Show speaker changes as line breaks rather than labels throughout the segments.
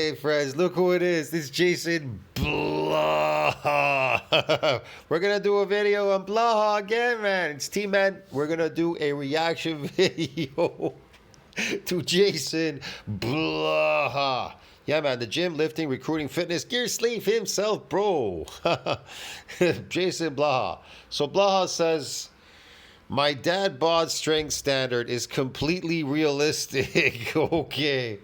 Okay, friends, look who it is. This is Jason Blaha. We're gonna do a video on Blaha again, man. It's T-Man. We're gonna do a reaction video to Jason Blaha. Yeah, man, the gym, lifting, recruiting, fitness, gear sleeve himself, bro. Jason Blaha. So Blaha says, my Dadbod strength standard is completely realistic. Okay.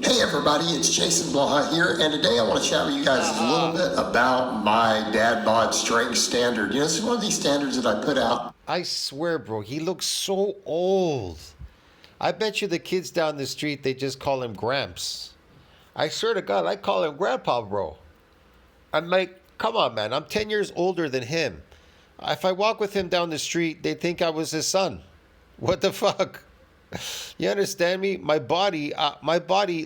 Hey everybody, it's Jason Blaha here, and today I want to chat with you guys a little bit about my Dadbod strength standard. You know, this is one of these standards that I put out.
I swear, bro, he looks so old. I bet you the kids down the street, they just call him Gramps. I swear to God, I call him Grandpa, bro. I'm like, come on, man, I'm 10 years older than him. If I walk with him down the street, they think I was his son. What the fuck? You understand me? My body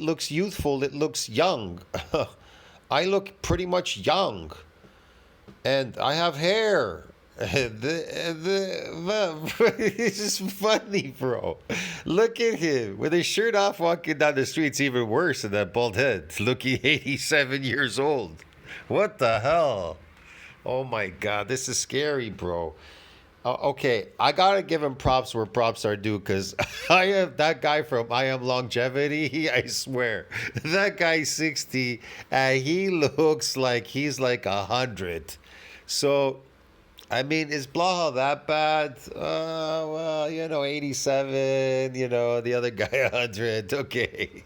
looks youthful. It looks young. I look pretty much young, and I have hair. It's just funny, bro. Look at him with his shirt off, walking down the street. It's even worse than that bald head. Looking 87 years old. What the hell? Oh my God, this is scary, bro. Okay, I gotta give him props where props are due, because I am that guy from I Am Longevity. I swear, that guy's 60 and he looks like he's like 100. So, I mean, is Blaha that bad? Well, 87. The other guy 100. Okay.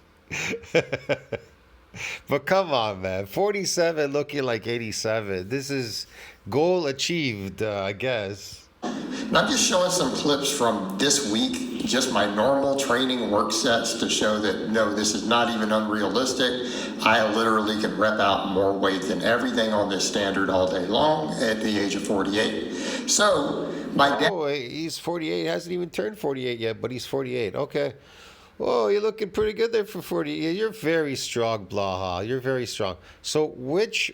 But come on, man. 47 looking like 87. This is goal achieved, I guess.
And I'm just showing some clips from this week, just my normal training work sets to show that, no, this is not even unrealistic. I literally can rep out more weight than everything on this standard all day long at the age of 48. So,
he's 48. He hasn't even turned 48 yet, but he's 48. Okay. Oh, you're looking pretty good there for 40. Yeah, you're very strong, Blaha. You're very strong. So which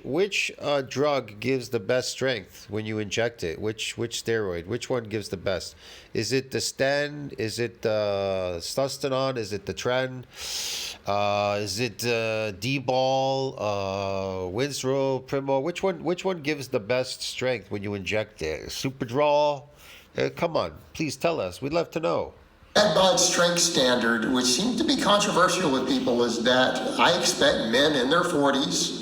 drug gives the best strength when you inject it? Which steroid? Which one gives the best? Is it the Sten? Is it the Sustanon? Is it the Tren? Is it D-Ball? Winslow, Primo? Which one gives the best strength when you inject it? Superdraw? Come on, please tell us. We'd love to know.
Dadbod strength standard, which seems to be controversial with people, is that I expect men in their 40s,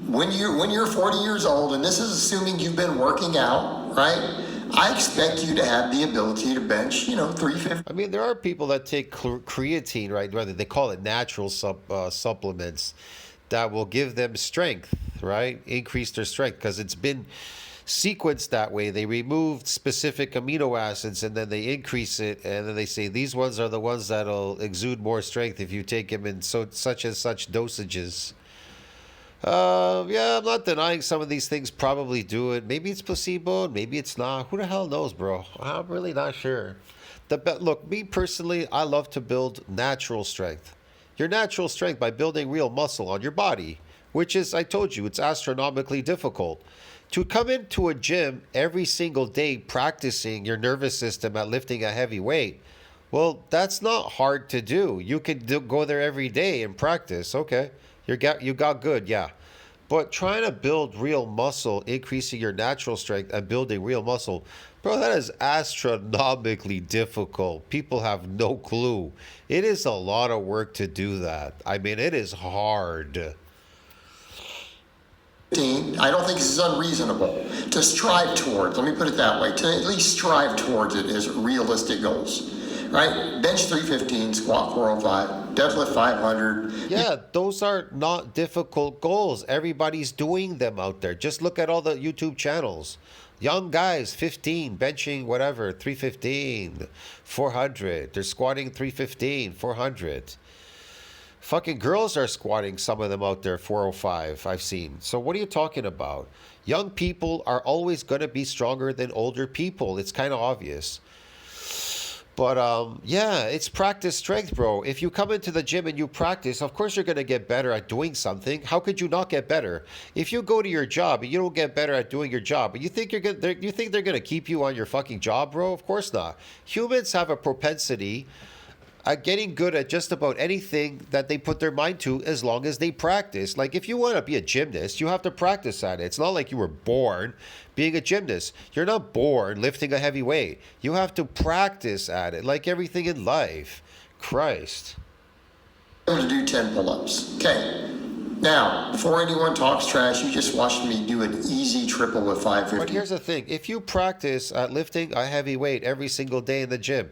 when you're 40 years old, and this is assuming you've been working out, right? I expect you to have the ability to bench, 350.
I mean, there are people that take creatine, right? Rather, they call it natural supplements that will give them strength, right? Increase their strength, because it's been sequenced that way. They removed specific amino acids and then they increase it, and then they say these ones are the ones that'll exude more strength if you take them in such and such dosages. Yeah, I'm not denying some of these things probably do it. Maybe it's placebo, maybe it's not. Who the hell knows, bro? I'm really not sure. Look, me personally, I love to build natural strength. Your natural strength by building real muscle on your body, which is, I told you, it's astronomically difficult. To come into a gym every single day practicing your nervous system at lifting a heavy weight, well, that's not hard to do. You can go there every day and practice. Okay, you got good, yeah. But trying to build real muscle, increasing your natural strength and building real muscle, bro, that is astronomically difficult. People have no clue. It is a lot of work to do that. I mean, it is hard.
I don't think this is unreasonable to strive towards. Let me put it that way. To at least strive towards it is realistic goals, right? Bench 315, squat 405, deadlift 500.
Yeah, those are not difficult goals. Everybody's doing them out there. Just look at all the YouTube channels. Young guys, 15, benching whatever, 315, 400. They're squatting 315, 400. Fucking girls are squatting, some of them out there, 405, I've seen. So what are you talking about? Young people are always going to be stronger than older people. It's kind of obvious. But yeah, it's practice strength, bro. If you come into the gym and you practice, of course you're going to get better at doing something. How could you not get better? If you go to your job and you don't get better at doing your job, you think they're going to keep you on your fucking job, bro? Of course not. Humans have a propensity at getting good at just about anything that they put their mind to as long as they practice. Like if you want to be a gymnast, you have to practice at it. It's not like you were born being a gymnast. You're not born lifting a heavy weight. You have to practice at it, like everything in life. Christ.
I'm going to do 10 pull-ups. Okay. Now, before anyone talks trash, you just watched me do an easy triple with 550.
But here's the thing. If you practice at lifting a heavy weight every single day in the gym,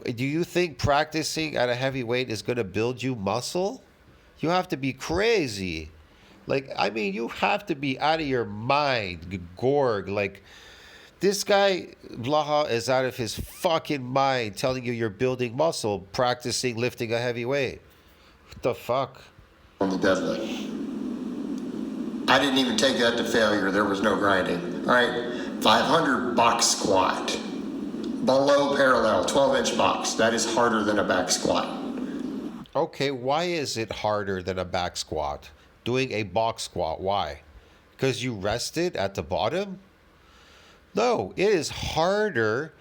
do you think practicing at a heavy weight is going to build you muscle? You have to be crazy. Like, I mean, you have to be out of your mind, Gorg. Like, this guy, Blaha, is out of his fucking mind telling you you're building muscle, practicing lifting a heavy weight. What the fuck?
On the deadlift. I didn't even take that to failure. There was no grinding. All right. 500 box squat. Below parallel, 12-inch box. That is harder than a back squat.
Okay, why is it harder than a back squat? Doing a box squat, why? Because you rested at the bottom? No, it is harder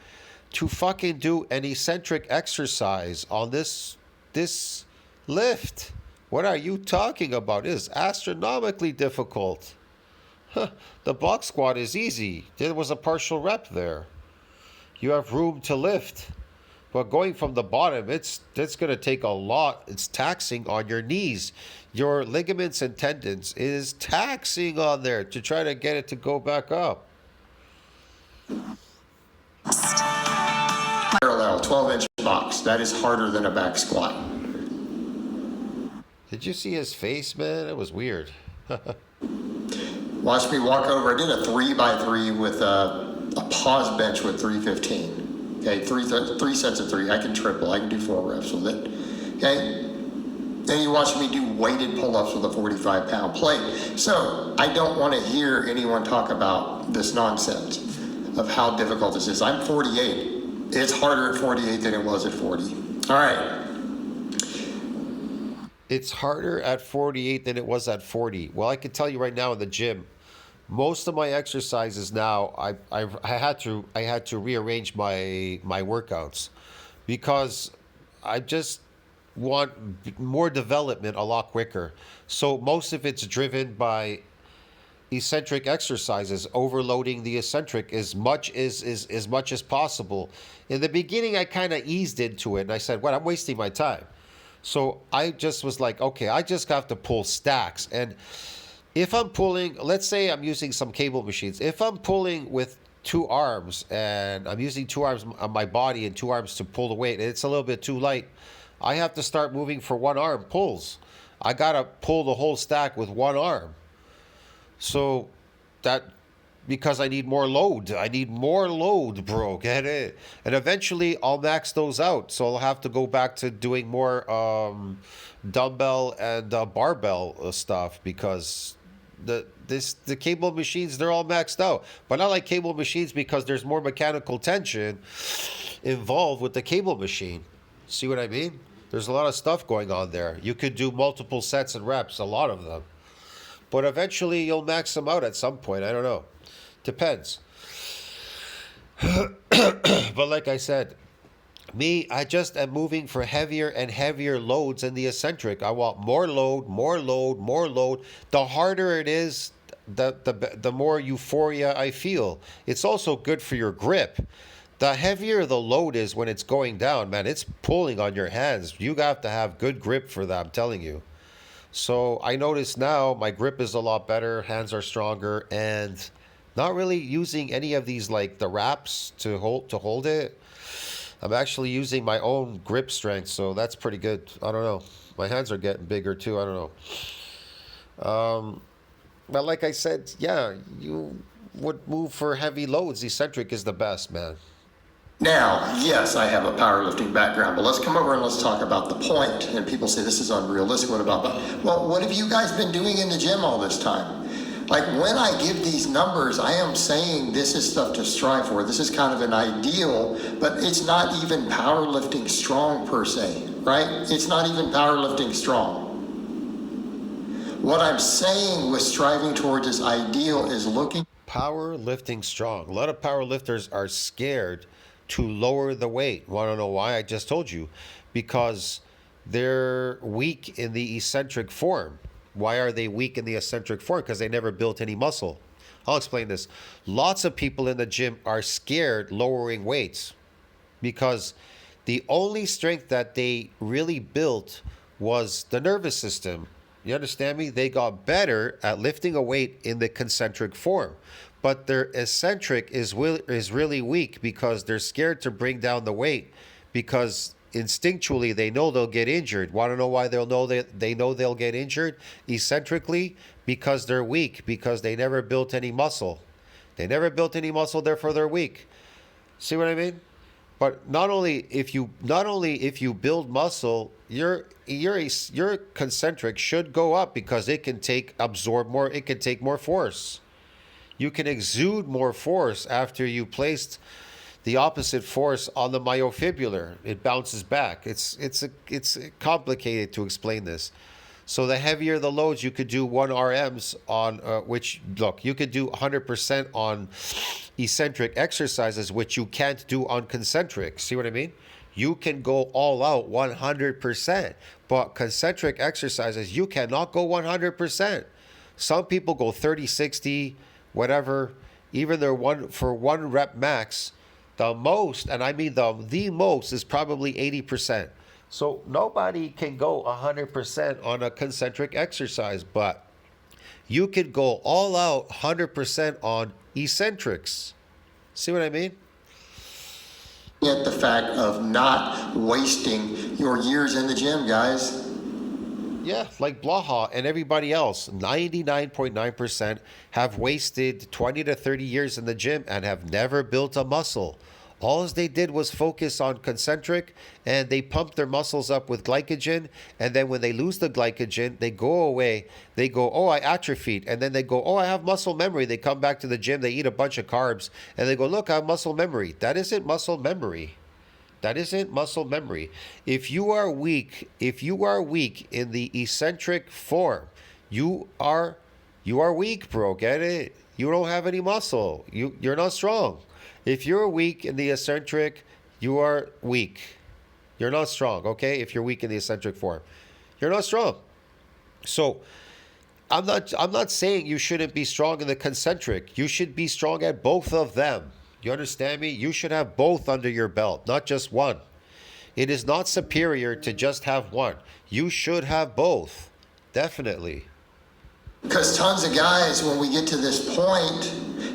to fucking do an eccentric exercise on this lift. What are you talking about? It is astronomically difficult. The box squat is easy. There was a partial rep there. You have room to lift. But going from the bottom, it's going to take a lot. It's taxing on your knees. Your ligaments and tendons is taxing on there to try to get it to go back up.
Parallel, 12-inch box. That is harder than a back squat.
Did you see his face, man? It was weird.
Watch me walk over. I did a 3x3 with a pause bench with 315. Okay, three sets of 3. I can triple. I can do 4 reps with it. Okay. Then you watch me do weighted pull-ups with a 45-pound plate. So I don't want to hear anyone talk about this nonsense of how difficult this is. I'm 48. It's harder at 48 than it was at 40. All right.
It's harder at 48 than it was at 40. Well, I can tell you right now in the gym, most of my exercises now, I had to rearrange my workouts because I just want more development a lot quicker. So most of it's driven by eccentric exercises, overloading the eccentric as much as possible. In the beginning, I kind of eased into it, and I said, "What? I'm wasting my time." So I just was like, okay, I just have to pull stacks. And if I'm pulling, let's say I'm using some cable machines. If I'm pulling with 2 arms and I'm using 2 arms on my body and 2 arms to pull the weight, and it's a little bit too light, I have to start moving for 1 arm pulls. I got to pull the whole stack with 1 arm. So that, because I need more load. I need more load, bro. Get it? And eventually I'll max those out. So I'll have to go back to doing more dumbbell and barbell stuff because the cable machines, they're all maxed out. But I like cable machines because there's more mechanical tension involved with the cable machine. See what I mean? There's a lot of stuff going on there. You could do multiple sets and reps, a lot of them. But eventually you'll max them out at some point. I don't know. Depends. But like I said, I just am moving for heavier and heavier loads in the eccentric. I want more load, more load, more load. The harder it is, the more euphoria I feel. It's also good for your grip. The heavier the load is when it's going down, man, it's pulling on your hands. You have to have good grip for that, I'm telling you. So I notice now my grip is a lot better, hands are stronger, and not really using any of these like the wraps to hold it. I'm actually using my own grip strength, so that's pretty good. I don't know. My hands are getting bigger too. I don't know. But like I said, yeah, you would move for heavy loads. Eccentric is the best, man.
Now, yes, I have a powerlifting background, but let's come over and let's talk about the point. And people say this is unrealistic. What about that? Well, what have you guys been doing in the gym all this time? Like when I give these numbers, I am saying this is stuff to strive for. This is kind of an ideal, but it's not even powerlifting strong per se, right? It's not even powerlifting strong. What I'm saying with striving towards this ideal is looking.
Powerlifting strong. A lot of powerlifters are scared to lower the weight. Want to know why? I just told you. Because they're weak in the eccentric form. Why are they weak in the eccentric form? Because they never built any muscle. I'll explain this. Lots of people in the gym are scared lowering weights because the only strength that they really built was the nervous system. You understand me? They got better at lifting a weight in the concentric form, but their eccentric is really weak because they're scared to bring down the weight because instinctually they know they'll get injured. Want to know why they know they'll get injured eccentrically? Because they're weak, because they never built any muscle. They never built any muscle, therefore they're weak. See what I mean? But not only if you build muscle, your concentric should go up because it can absorb more, it can take more force. You can exude more force after you placed the opposite force on the myofibrillar. It bounces back. It's complicated to explain this. So the heavier the loads, you could do 1 RMs on you could do 100% on eccentric exercises, which you can't do on concentric. See what I mean? You can go all out 100%, but concentric exercises, you cannot go 100%. Some people go 30, 60, whatever, even for 1 rep max. The most, and I mean the most, is probably 80%. So nobody can go 100% on a concentric exercise, but you could go all out 100% on eccentrics. See what I mean?
At the fact of not wasting your years in the gym, guys.
Yeah, like Blaha and everybody else, 99.9% have wasted 20 to 30 years in the gym and have never built a muscle. All they did was focus on concentric, and they pump their muscles up with glycogen, and then when they lose the glycogen, they go away. They go, oh, I atrophied, and then they go, oh, I have muscle memory. They come back to the gym, they eat a bunch of carbs, and they go, look, I have muscle memory. That isn't muscle memory. That isn't muscle memory. If you are weak in the eccentric form, you are weak, bro. Get it? You don't have any muscle. You're not strong. If you're weak in the eccentric, you are weak. You're not strong, okay? If you're weak in the eccentric form, you're not strong. So I'm not saying you shouldn't be strong in the concentric. You should be strong at both of them. You understand me? You should have both under your belt, not just one. It is not superior to just have one. You should have both. Definitely.
Because tons of guys, when we get to this point,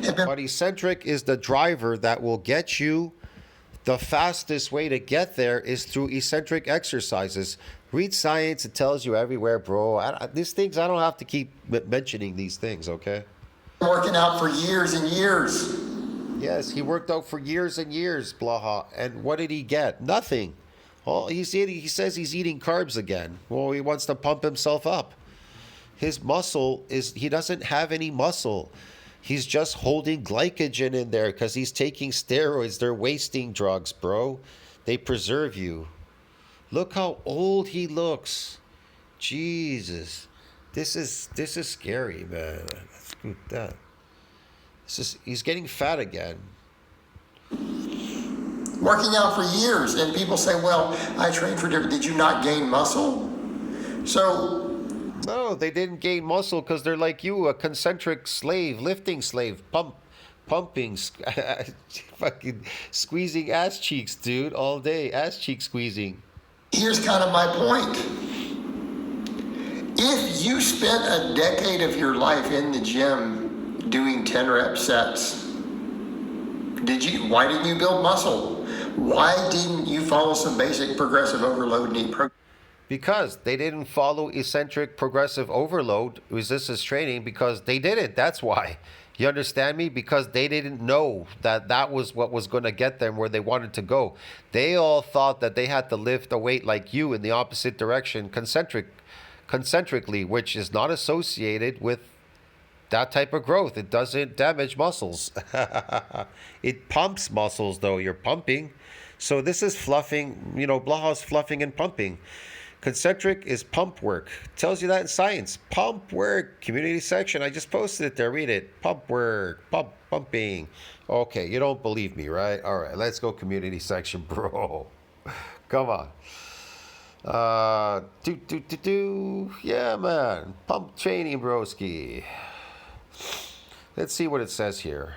have been.
But eccentric is the driver that will get you. The fastest way to get there is through eccentric exercises. Read science. It tells you everywhere, bro. These things, I don't have to keep mentioning these things, okay?
Working out for years and years.
Yes, he worked out for years and years, Blaha. And what did he get? Nothing. Oh, he says he's eating carbs again. Well, he wants to pump himself up. His muscle he doesn't have any muscle. He's just holding glycogen in there because he's taking steroids. They're wasting drugs, bro. They preserve you. Look how old he looks. Jesus. This is scary, man. Screw that. He's getting fat again.
Working out for years, and people say, well, I trained for different. Did you not gain muscle? So.
No, they didn't gain muscle because they're like you, a concentric slave, lifting slave, pumping, fucking squeezing ass cheeks, dude, all day, ass cheek squeezing.
Here's kind of my point. If you spent a decade of your life in the gym doing 10 rep sets, why didn't you build muscle? Why didn't you follow some basic progressive overload knee program?
Because they didn't follow eccentric progressive overload resistance training because they didn't. That's why. You understand me? Because they didn't know that was what was going to get them where they wanted to go. They all thought that they had to lift a weight like you in the opposite direction concentrically, which is not associated with that type of growth. It doesn't damage muscles. It pumps muscles, though. You're pumping. So this is fluffing. Blaha's fluffing and pumping. Concentric is pump work. Tells you that in science. Pump work. Community section. I just posted it there. Read it. Pump work. Pumping. Okay, you don't believe me, right? All right, let's go community section, bro. Come on. Yeah, man. Pump training, broski. Let's see what it says here.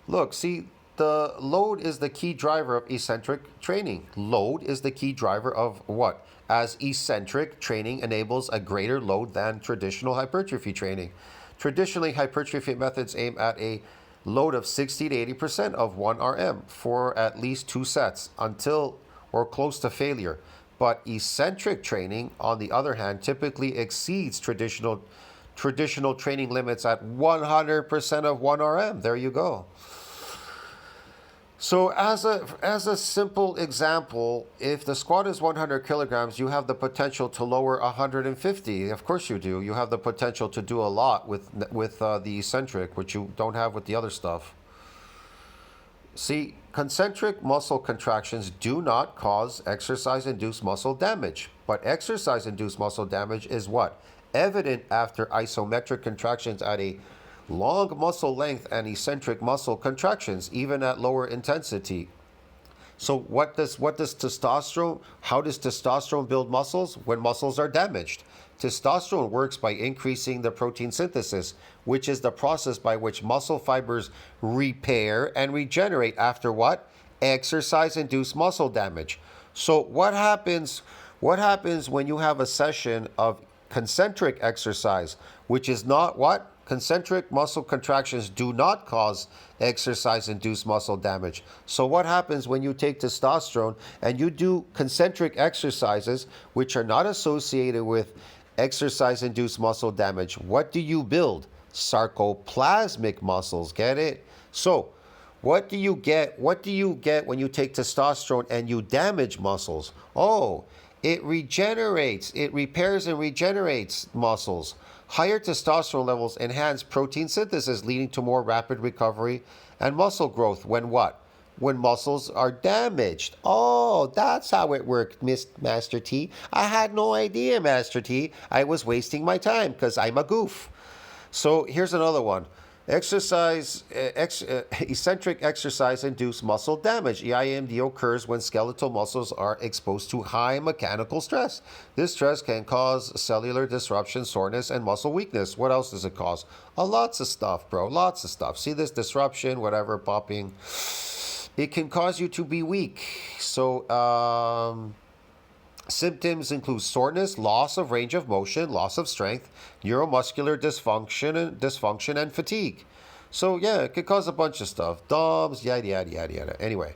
Look, see, the load is the key driver of eccentric training. Load is the key driver of what? As eccentric training enables a greater load than traditional hypertrophy training. Traditionally, hypertrophy methods aim at a load of 60 to 80% of 1 RM for at least 2 sets until or close to failure. But eccentric training, on the other hand, typically exceeds traditional training limits at 100% of 1 RM. There you go. So as a simple example, if the squat is 100 kilograms, you have the potential to lower 150. Of course you do. You have the potential to do a lot with the eccentric, which you don't have with the other stuff. See, concentric muscle contractions do not cause exercise-induced muscle damage, but exercise-induced muscle damage is what? Evident after isometric contractions at a long muscle length and eccentric muscle contractions, even at lower intensity. So how does testosterone build muscles? When muscles are damaged. Testosterone works by increasing the protein synthesis, which is the process by which muscle fibers repair and regenerate after what? Exercise-induced muscle damage. So what happens when you have a session of concentric exercise, which is not what? Concentric muscle contractions do not cause exercise-induced muscle damage. So what happens when you take testosterone and you do concentric exercises, which are not associated with exercise-induced muscle damage? What do you build? Sarcoplasmic muscles. Get it? So what do you get? What do you get when you take testosterone and you damage muscles? Oh, it regenerates. It repairs and regenerates muscles. Higher testosterone levels enhance protein synthesis, leading to more rapid recovery and muscle growth when what? When muscles are damaged. Oh, that's how it worked, Master T. I had no idea, Master T. I was wasting my time because I'm a goof. So here's another one. Eccentric exercise-induced muscle damage. EIMD occurs when skeletal muscles are exposed to high mechanical stress. This stress can cause cellular disruption, soreness, and muscle weakness. What else does it cause? Lots of stuff, bro. Lots of stuff. See this disruption, whatever, popping. It can cause you to be weak. So, symptoms include soreness, loss of range of motion, loss of strength, neuromuscular dysfunction, and fatigue. So yeah, it could cause a bunch of stuff. DOMS, yada, yada, yada, yada. Anyway,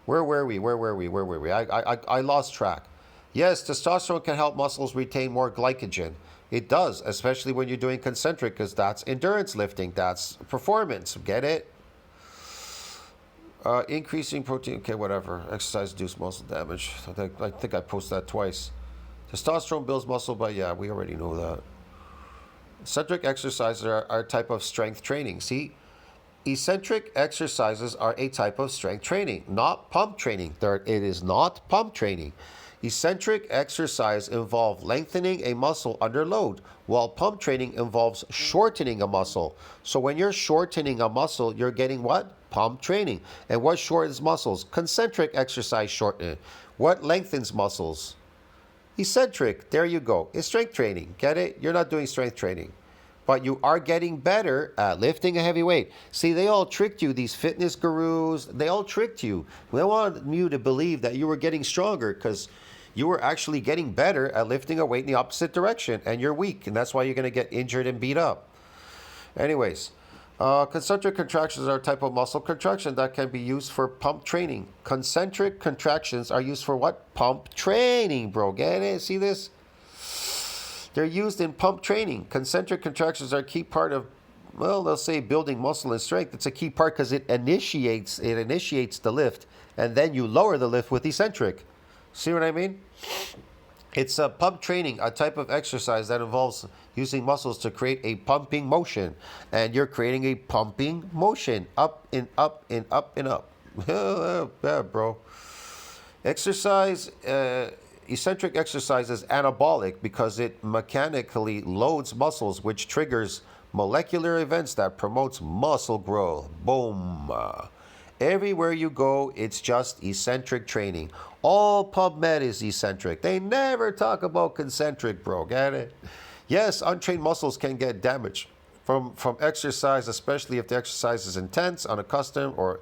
where were we? I lost track. Yes, testosterone can help muscles retain more glycogen. It does, especially when you're doing concentric, because that's endurance lifting. That's performance. Get it? Increasing protein, okay, whatever. Exercise-induced muscle damage. I think I posted that twice. Testosterone builds muscle, but yeah, we already know that. Eccentric exercises are a type of strength training. See, eccentric exercises are a type of strength training, not pump training. It is not pump training. Eccentric exercise involves lengthening a muscle under load, while pump training involves shortening a muscle. So when you're shortening a muscle, you're getting what? Pump training. And what shortens muscles? Concentric exercise shortening. What lengthens muscles? Eccentric. There you go. It's strength training. Get it? You're not doing strength training. But you are getting better at lifting a heavy weight. See, they all tricked you, these fitness gurus. They all tricked you. They wanted you to believe that you were getting stronger because you were actually getting better at lifting a weight in the opposite direction, and you're weak, and that's why you're going to get injured and beat up. Anyways, concentric contractions are a type of muscle contraction that can be used for pump training. Concentric contractions are used for what? Pump training, bro. Get it? See this? They're used in pump training. Concentric contractions are a key part of, well, they'll say building muscle and strength. It's a key part because it initiates the lift, and then you lower the lift with eccentric. See what I mean? It's a pump training, a type of exercise that involves using muscles to create a pumping motion. And you're creating a pumping motion. Up and up and up and up. Yeah, bro. Exercise, eccentric exercise is anabolic because it mechanically loads muscles, which triggers molecular events that promotes muscle growth. Boom. Everywhere you go, it's just eccentric training. All PubMed is eccentric. They never talk about concentric, bro. Get it? Yes, untrained muscles can get damaged from exercise, especially if the exercise is intense, unaccustomed, or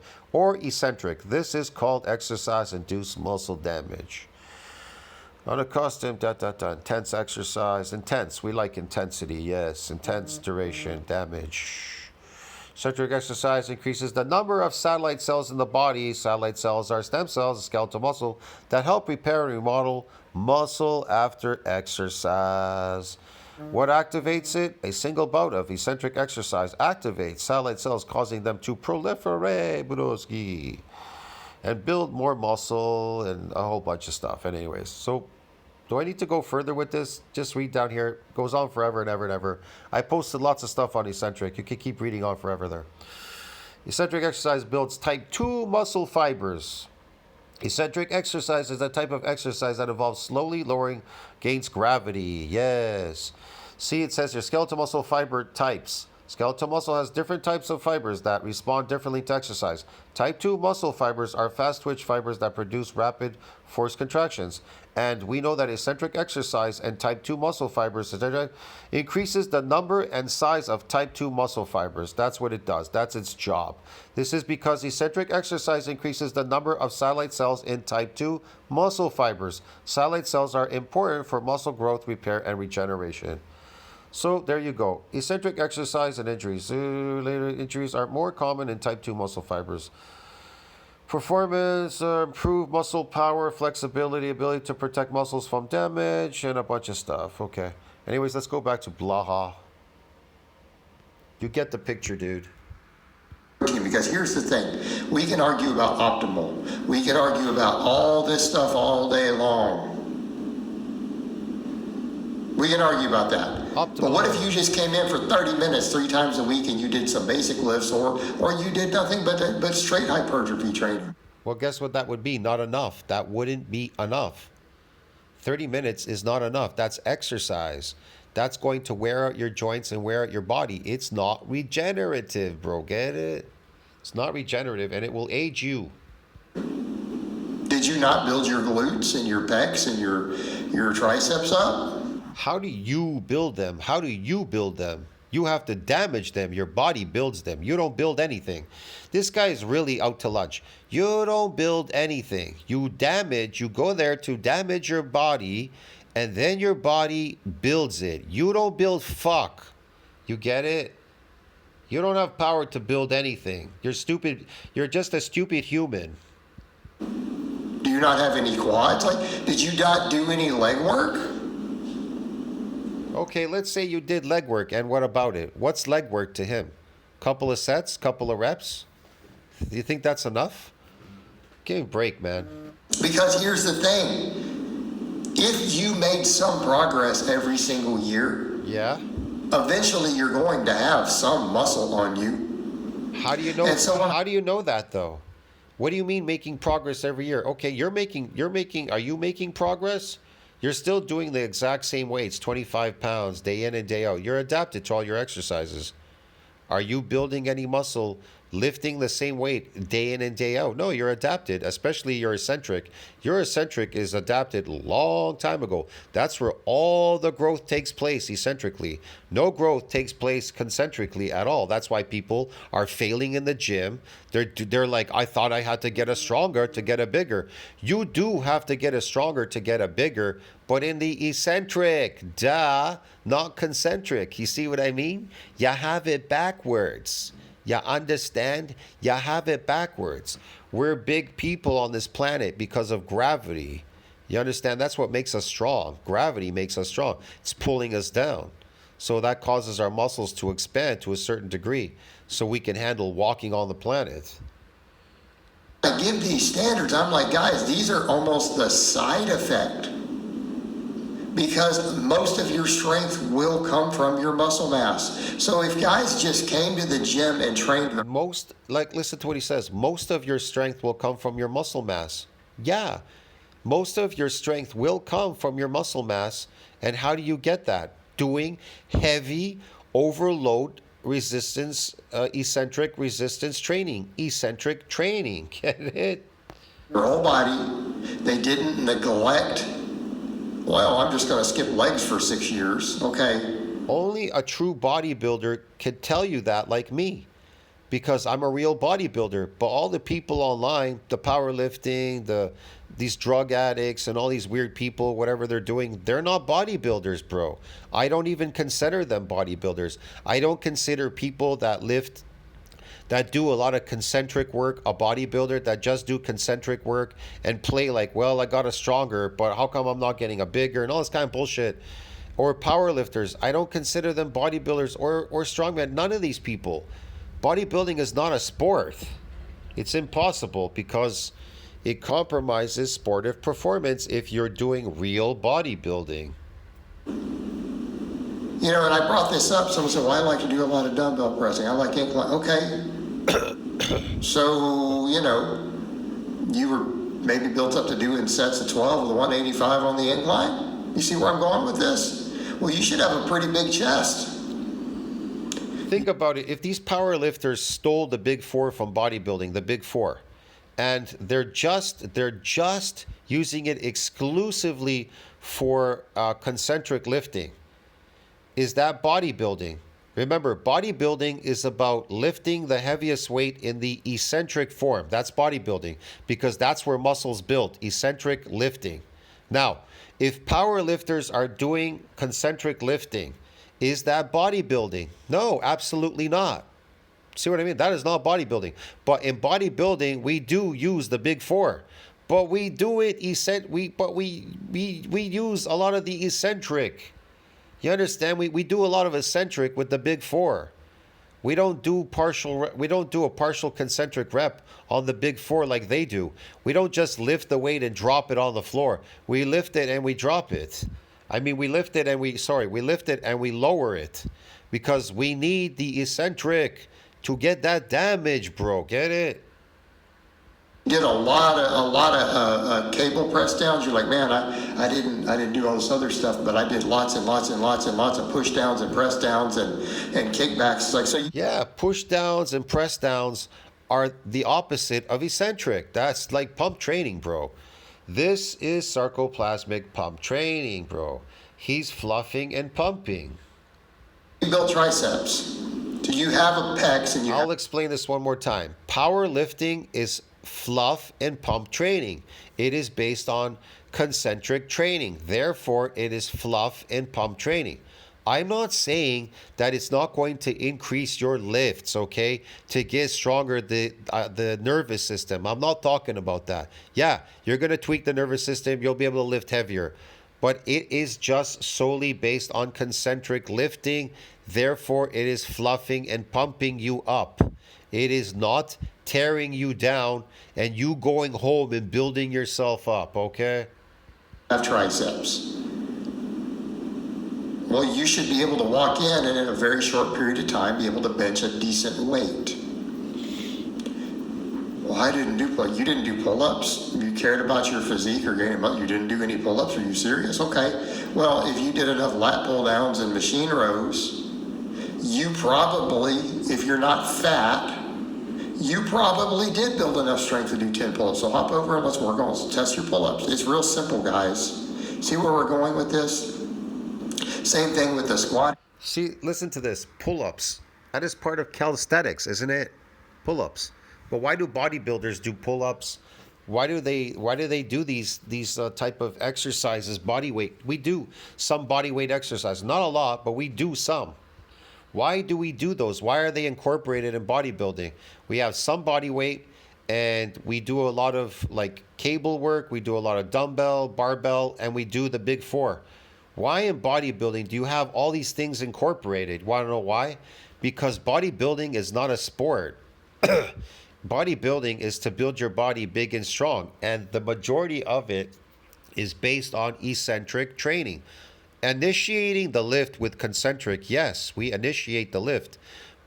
eccentric. This is called exercise-induced muscle damage. Unaccustomed, intense exercise. Intense, we like intensity, yes. Intense duration, damage. Eccentric exercise increases the number of satellite cells in the body. Satellite cells are stem cells, skeletal muscle, that help repair and remodel muscle after exercise. What activates it? A single bout of eccentric exercise activates satellite cells, causing them to proliferate, Broski, and build more muscle and a whole bunch of stuff. Anyways, so do I need to go further with this? Just read down here. It goes on forever and ever and ever. I posted lots of stuff on eccentric. You can keep reading on forever there. Eccentric exercise builds type 2 muscle fibers. Eccentric exercise is a type of exercise that involves slowly lowering against gravity. Yes. See, it says your skeletal muscle fiber types. Skeletal muscle has different types of fibers that respond differently to exercise. Type 2 muscle fibers are fast twitch fibers that produce rapid force contractions. And we know that eccentric exercise and type 2 muscle fibers increases the number and size of type 2 muscle fibers. That's what it does. That's its job. This is because eccentric exercise increases the number of satellite cells in type 2 muscle fibers. Satellite cells are important for muscle growth, repair, and regeneration. So there you go. Eccentric exercise and injuries. Later injuries are more common in type 2 muscle fibers. Performance, improved muscle power, flexibility, ability to protect muscles from damage, and a bunch of stuff. Okay. Anyways, let's go back to Blaha. You get the picture, dude.
Because here's the thing. We can argue about optimal. We can argue about all this stuff all day long. We can argue about that. Optimal. But what if you just came in for 30 minutes 3 times a week and you did some basic lifts or you did nothing but straight hypertrophy training?
Well, guess what that would be? Not enough. That wouldn't be enough. 30 minutes is not enough. That's exercise. That's going to wear out your joints and wear out your body. It's not regenerative, bro. Get it? It's not regenerative, and it will age you.
Did you not build your glutes and your pecs and your triceps up?
How do you build them? How do you build them? You have to damage them. Your body builds them. You don't build anything. This guy is really out to lunch. You don't build anything. You go there to damage your body, and then your body builds it. You don't build fuck. You get it? You don't have power to build anything. You're stupid. You're just a stupid human.
Do you not have any quads? Did you not do any leg work?
Okay, let's say you did leg work, and what about it? What's leg work to him? Couple of sets, couple of reps? Do you think that's enough? Give me a break, man.
Because here's the thing. If you made some progress every single year,
yeah,
eventually you're going to have some muscle on you.
How do you know? How do you know that, though? What do you mean making progress every year? Okay, are you making progress? You're still doing the exact same weights, 25 pounds, day in and day out. You're adapted to all your exercises. Are you building any muscle, lifting the same weight day in and day out? No, you're adapted, especially your eccentric. Your eccentric is adapted a long time ago. That's where all the growth takes place eccentrically. No growth takes place concentrically at all. That's why people are failing in the gym. They're like, I thought I had to get a stronger to get a bigger. You do have to get a stronger to get a bigger, but in the eccentric, not concentric. You see what I mean? You have it backwards. You understand? You have it backwards. We're big people on this planet because of gravity. You understand? That's what makes us strong. Gravity makes us strong. It's pulling us down. So that causes our muscles to expand to a certain degree so we can handle walking on the planet.
I give these standards, I'm like, guys, these are almost the side effect. Because most of your strength will come from your muscle mass. So if guys just came to the gym and trained...
Listen to what he says. Most of your strength will come from your muscle mass. Yeah. Most of your strength will come from your muscle mass. And how do you get that? Doing heavy overload resistance, eccentric resistance training. Eccentric training. Get it?
Your whole body. They didn't neglect, well, I'm just going to skip legs for 6 years. Okay.
Only a true bodybuilder can tell you that, like me, because I'm a real bodybuilder. But all the people online, the powerlifting, these drug addicts and all these weird people, whatever they're doing, they're not bodybuilders, bro. I don't even consider them bodybuilders. I don't consider people that lift, that do a lot of concentric work, a bodybuilder, that just do concentric work and play like, well, I got a stronger, but how come I'm not getting a bigger, and all this kind of bullshit. Or powerlifters. I don't consider them bodybuilders or strongmen. None of these people. Bodybuilding is not a sport. It's impossible because it compromises sportive performance if you're doing real bodybuilding.
You know, and I brought this up. Someone said, well, I like to do a lot of dumbbell pressing. I like incline. Okay. So, you know, you were maybe built up to doing sets of 12 with a 185 on the incline. You see where I'm going with this? Well, you should have a pretty big chest.
Think about it. If these power lifters stole the big four from bodybuilding, the big four, and they're just using it exclusively for concentric lifting, is that bodybuilding? Remember, bodybuilding is about lifting the heaviest weight in the eccentric form. That's bodybuilding because that's where muscles build, eccentric lifting. Now, if power lifters are doing concentric lifting, is that bodybuilding? No, absolutely not. See what I mean? That is not bodybuilding. But in bodybuilding, we do use the big four. But we do it we use a lot of the eccentric. You understand? We do a lot of eccentric with the big four. We don't do a partial concentric rep on the big four like they do. We don't just lift the weight and drop it on the floor. We lift it and we drop it. I mean, we lift it and we lower it because we need the eccentric to get that damage, bro. Get it?
Did a lot of cable press downs. You're like, man, I didn't do all this other stuff, but I did lots and lots and lots and lots of push downs and press downs and kickbacks. It's like, so
yeah, push downs and press downs are the opposite of eccentric. That's like pump training, bro. This is sarcoplasmic pump training, bro. He's fluffing and pumping.
You build triceps. Do you have a pecs? And
I'll explain this one more time. Powerlifting is fluff and pump training. It is based on concentric training. Therefore, it is fluff and pump training. I'm not saying that it's not going to increase your lifts, okay, to get stronger the nervous system. I'm not talking about that. Yeah, you're going to tweak the nervous system. You'll be able to lift heavier. But it is just solely based on concentric lifting. Therefore, it is fluffing and pumping you up. It is not tearing you down and you going home and building yourself up, okay?
Have triceps. Well, you should be able to walk in and in a very short period of time be able to bench a decent weight. Well, you didn't do pull-ups. You cared about your physique or gaining muscle. You didn't do any pull-ups. Are you serious? Okay. Well, if you did enough lat pull-downs and machine rows, you probably, if you're not fat, you probably did build enough strength to do 10 pull-ups. So hop over and let's work on it. Test your pull-ups. It's real simple, guys. See where we're going with this? Same thing with the squat.
See, listen to this. Pull-ups. That is part of calisthenics, isn't it? Pull-ups. But why do bodybuilders do pull-ups? Why do they do these type of exercises, body weight? We do some body weight exercises. Not a lot, but we do some. Why do we do those? Why are they incorporated in bodybuilding? We have some body weight and we do a lot of like cable work. We do a lot of dumbbell, barbell, and we do the big four. Why in bodybuilding do you have all these things incorporated? Want to know why? Because bodybuilding is not a sport. Bodybuilding is to build your body big and strong. And the majority of it is based on eccentric training. Initiating the lift with concentric, yes, we initiate the lift,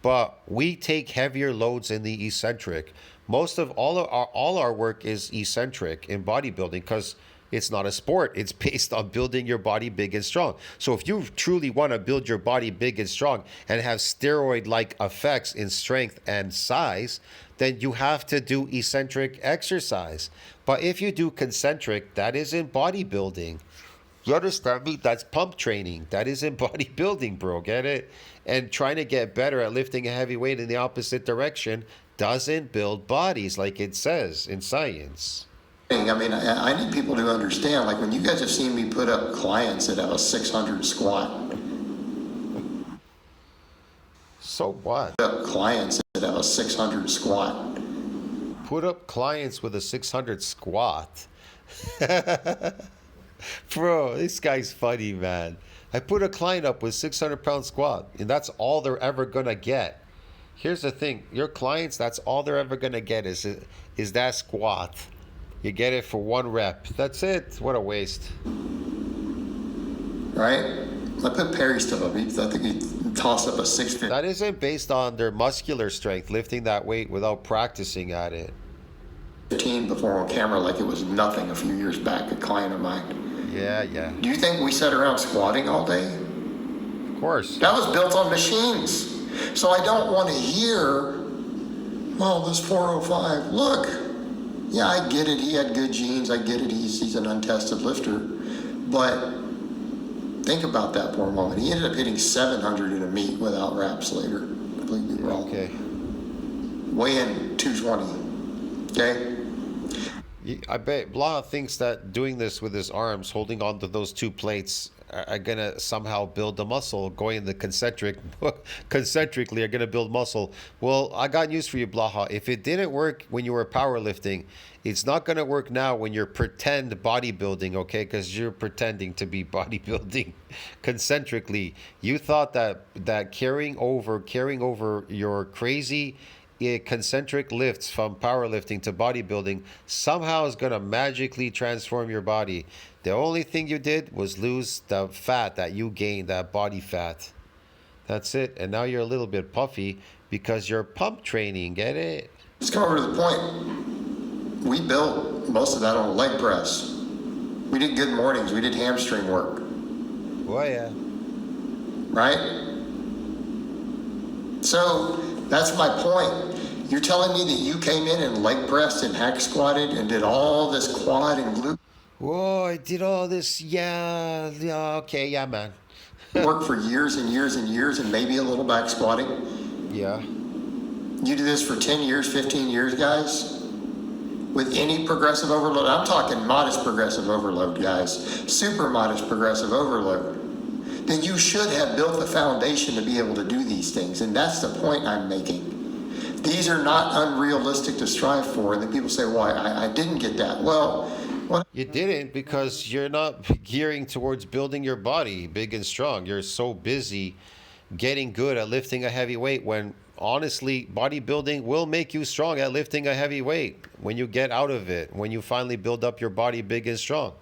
but we take heavier loads in the eccentric. Most of all our work is eccentric in bodybuilding because It's not a sport. It's based on building your body big and strong. So if you truly want to build your body big and strong and have steroid-like effects in strength and size, then you have to do eccentric exercise. But if you do concentric, that isn't bodybuilding. You understand me? That's pump training. That isn't bodybuilding, bro. Get it? And trying to get better at lifting a heavy weight in the opposite direction doesn't build bodies like it says in science.
I mean, I need people to understand, like when you guys have seen me put up clients that have a 600 squat.
So what?
Put up clients that have a 600 squat.
Put up clients with a 600 squat. Bro, this guy's funny, man. I put a client up with 600-pound squat, and that's all they're ever gonna get. Here's the thing: your clients, that's all they're ever gonna get is that squat. You get it for 1 rep. That's it. What a waste.
Right? I put Perry stuff up. I think he tossed up a 650.
That isn't based on their muscular strength, lifting that weight without practicing at it.
15 before on camera like it was nothing a few years back, a client of mine.
Yeah.
Do you think we sat around squatting all day?
Of course.
That was built on machines. So I don't want to hear, well, this 405, look. Yeah, I get it. He had good genes. I get it. He's an untested lifter. But think about that for a moment. He ended up hitting 700 in a meet without wraps later. Completely wrong.
Okay.
Weigh in 220. Okay?
I bet Blaha thinks that doing this with his arms, holding on to those 2 plates, are gonna somehow build the muscle. Going the concentrically are gonna build muscle. Well, I got news for you, Blaha. If it didn't work when you were powerlifting, it's not gonna work now when you're pretend bodybuilding, okay? Because you're pretending to be bodybuilding concentrically. You thought that carrying over your crazy concentric lifts from powerlifting to bodybuilding somehow is going to magically transform your body. The only thing you did was lose the fat that you gained, that body fat. That's it. And now you're a little bit puffy because you're pump training. Get it?
Let's come over to the point. We built most of that on a leg press. We did good mornings. We did hamstring work.
Oh, yeah.
Right? So that's my point. You're telling me that you came in and leg pressed and hack squatted and did all this quad and glute
Whoa, I did all this. Yeah, okay, yeah, man.
work for years and years and years and maybe a little back squatting?
Yeah.
You do this for 10 years, 15 years, guys? With any progressive overload? I'm talking modest progressive overload, guys. Super modest progressive overload. Then you should have built the foundation to be able to do these things. And that's the point I'm making. These are not unrealistic to strive for. And then people say, well, I didn't get that. Well, what?
You didn't because you're not gearing towards building your body big and strong. You're so busy getting good at lifting a heavy weight when honestly, bodybuilding will make you strong at lifting a heavy weight when you get out of it, when you finally build up your body big and strong.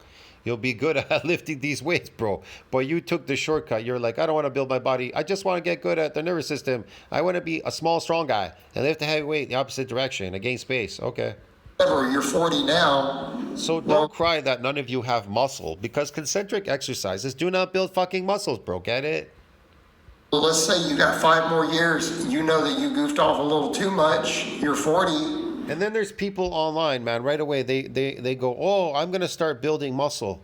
You'll be good at lifting these weights, bro. But you took the shortcut. You're like, I don't want to build my body. I just want to get good at the nervous system. I want to be a small, strong guy and lift a heavy weight in the opposite direction, again space. Okay.
You're 40 now.
So don't cry that none of you have muscle because concentric exercises do not build fucking muscles, bro. Get it?
Well, let's say you got 5 more years. You know that you goofed off a little too much. You're 40.
And then there's people online, man, right away. They go, oh, I'm going to start building muscle.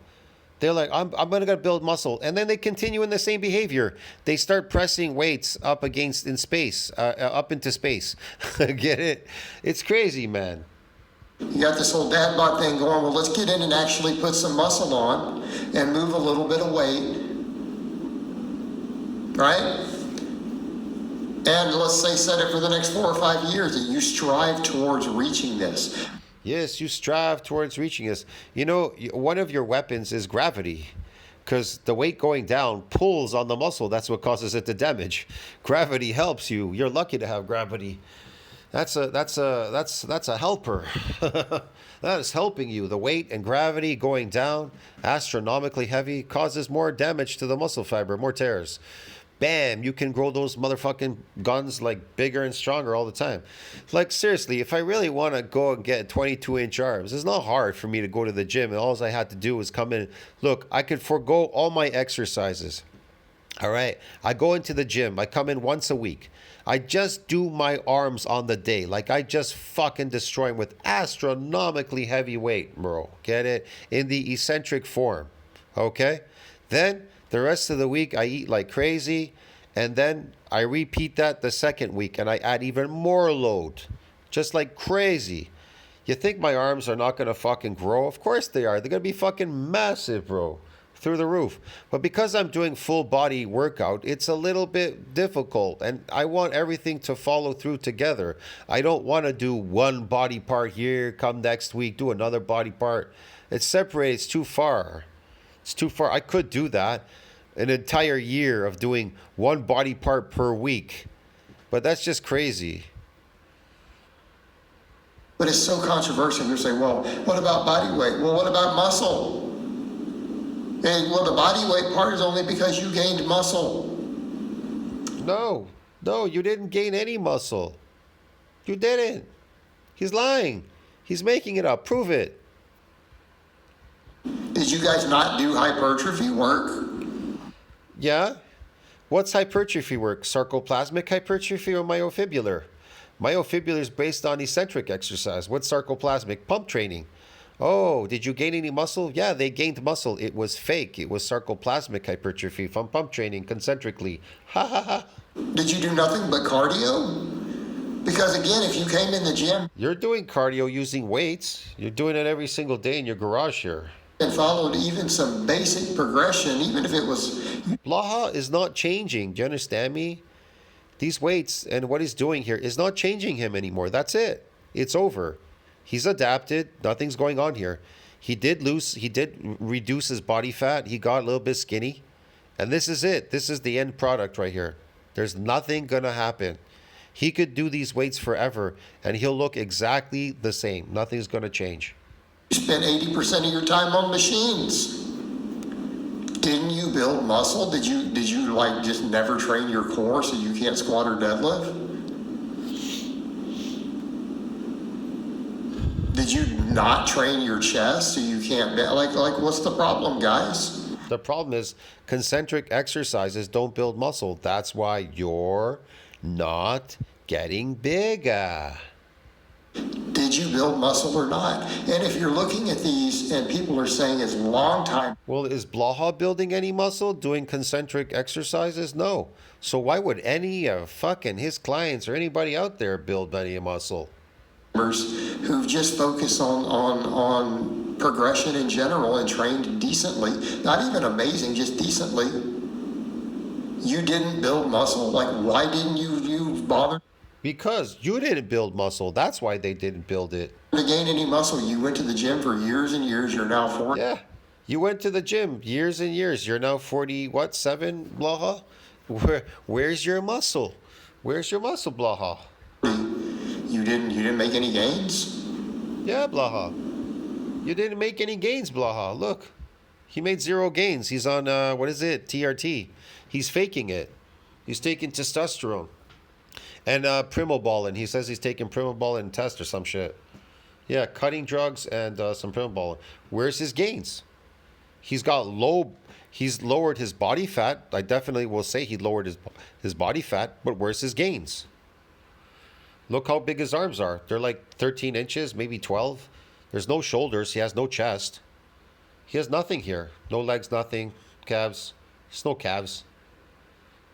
They're like, I'm going to build muscle. And then they continue in the same behavior. They start pressing weights up against in space, up into space. Get it? It's crazy, man.
You got this whole Dadbod thing going. Well, let's get in and actually put some muscle on and move a little bit of weight. Right? And let's say set it for the next 4 or 5 years that you strive towards reaching this.
Yes, you strive towards reaching this. You know, one of your weapons is gravity. Because the weight going down pulls on the muscle. That's what causes it to damage. Gravity helps you. You're lucky to have gravity. That's a helper. That is helping you. The weight and gravity going down, astronomically heavy, causes more damage to the muscle fiber, more tears. bam, you can grow those motherfucking guns like bigger and stronger all the time. Like seriously, if I really want to go and get 22-inch arms, it's not hard for me to go to the gym, and all I had to do was come in. Look, I could forego all my exercises. All right, I go into the gym. I come in once a week. I just do my arms on the day. Like I just fucking destroy them with astronomically heavy weight, bro. Get it? In the eccentric form. Okay? Then the rest of the week I eat like crazy. And then I repeat that the second week and I add even more load. Just like crazy. You think my arms are not going to fucking grow? Of course they are. They're going to be fucking massive, bro. Through the roof. But because I'm doing full body workout, it's a little bit difficult, and I want everything to follow through together. I don't want to do one body part here, come next week, do another body part. It separates too far. It's too far. I could do that an entire year of doing one body part per week, but that's just crazy.
But it's so controversial. You're saying, well, what about body weight? Well, what about muscle? And well, the body weight part is only because you gained muscle.
No, you didn't gain any muscle. You didn't. He's lying. He's making it up. Prove it.
Did you guys not do hypertrophy work?
Yeah? What's hypertrophy work? Sarcoplasmic hypertrophy or myofibrillar? Myofibrillar is based on eccentric exercise. What's sarcoplasmic? Pump training. Oh, did you gain any muscle? Yeah, they gained muscle. It was fake. It was sarcoplasmic hypertrophy from pump training concentrically. Ha ha ha.
Did you do nothing but cardio? Because again, if you came in the gym...
You're doing cardio using weights. You're doing it every single day in your garage here.
And followed even some basic progression, even if it was...
Blaha is not changing. Do you understand me? These weights and what he's doing here is not changing him anymore. That's it. It's over. He's adapted. Nothing's going on here. He did reduce his body fat. He got a little bit skinny. And this is it. This is the end product right here. There's nothing going to happen. He could do these weights forever and he'll look exactly the same. Nothing's going to change.
You spent 80% of your time on machines. Didn't you build muscle? Did you like just never train your core so you can't squat or deadlift? Did you not train your chest so you can't like what's the problem, guys?
The problem is concentric exercises don't build muscle. That's why you're not getting bigger.
Did you build muscle or not? And if you're looking at these and people are saying it's long time.
Well, is Blaha building any muscle doing concentric exercises? No. So why would any of fucking his clients or anybody out there build any muscle?
Who've just focused on progression in general and trained decently, not even amazing, just decently. You didn't build muscle. Like, why didn't you bother?
Because you didn't build muscle. That's why they didn't build it.
To gain any muscle, you went to the gym for years and years. You're now 40.
Yeah, you went to the gym years and years. You're now 47, Blaha? Where's your muscle? Where's your muscle, Blaha?
You didn't make any gains?
Yeah, Blaha. You didn't make any gains, Blaha. Look, he made 0 gains. He's on, what is it, TRT. He's faking it. He's taking testosterone. And primobolan. He says he's taking primobolan test or some shit. Yeah, cutting drugs and some primobolan. Where's his gains? He's lowered his body fat. I definitely will say he lowered his body fat, but where's his gains? Look how big his arms are. They're like 13 inches, maybe 12. There's no shoulders. He has no chest. He has nothing here. No legs, nothing. Calves. There's no calves.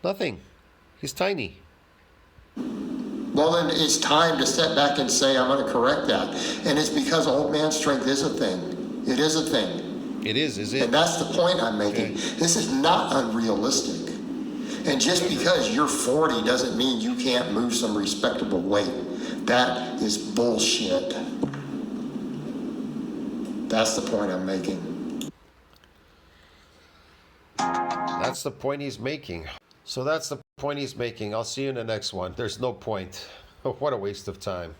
Nothing. He's tiny.
Well, then it's time to step back and say, I'm going to correct that. And it's because old man strength is a thing. It is a thing.
It is it?
And that's the point I'm making. Okay. This is not unrealistic. And just because you're 40 doesn't mean you can't move some respectable weight. That is bullshit. That's the point I'm making.
That's the point he's making. So that's the point he's making. I'll see you in the next one. There's no point. What a waste of time.